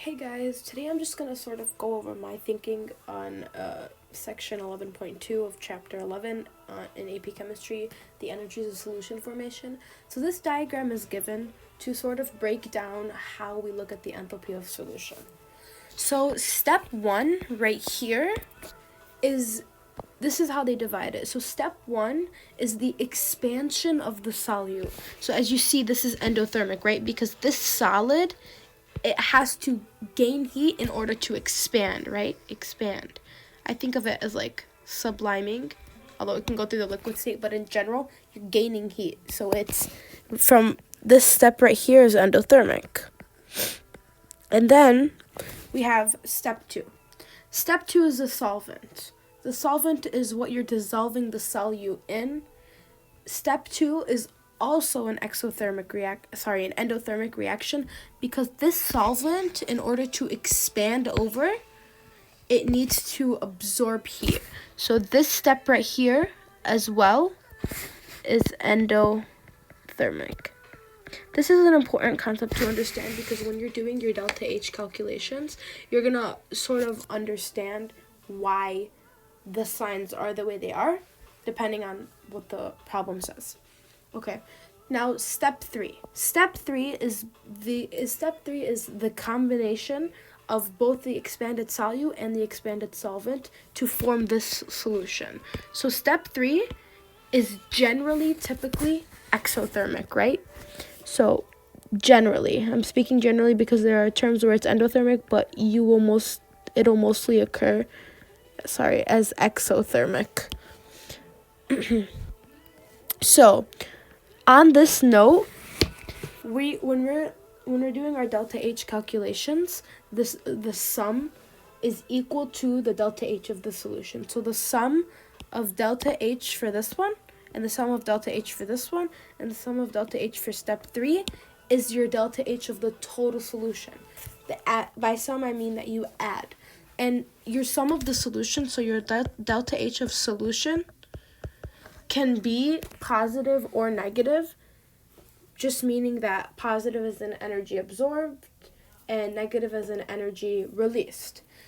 Hey guys, today I'm just going to sort of go over my thinking on section 11.2 of chapter 11 in AP Chemistry, the energies of solution formation. So this diagram is given to sort of break down how we look at the enthalpy of solution. So step 1 right here this is how they divide it. So step 1 is the expansion of the solute. So as you see, this is endothermic, right? Because this solid, it has to gain heat in order to expand, right? Expand. I think of it as like subliming, although it can go through the liquid state, but in general, you're gaining heat. So it's from this step right here is endothermic. And then we have step 2. Step 2 is the solvent. The solvent is what you're dissolving the solute in. Step 2 is also an endothermic reaction, because this solvent, in order to expand over, it needs to absorb heat. So this step right here as well is endothermic. This is an important concept to understand, because when you're doing your delta H calculations, you're going to sort of understand why the signs are the way they are, depending on what the problem says. Okay, now step 3. Step 3 is the combination of both the expanded solute and the expanded solvent to form this solution. So step 3 is typically exothermic, right? So generally, I'm speaking generally because there are terms where it's endothermic, but it'll mostly occur as exothermic. So on this note, when we're doing our delta H calculations, the sum is equal to the delta H of the solution. So the sum of delta H for this one, and the sum of delta H for this one, and the sum of delta H for step 3 is your delta H of the total solution. By sum, I mean that you add. And your sum of the solution, so your delta H of solution, can be positive or negative, just meaning that positive is an energy absorbed and negative is an energy released.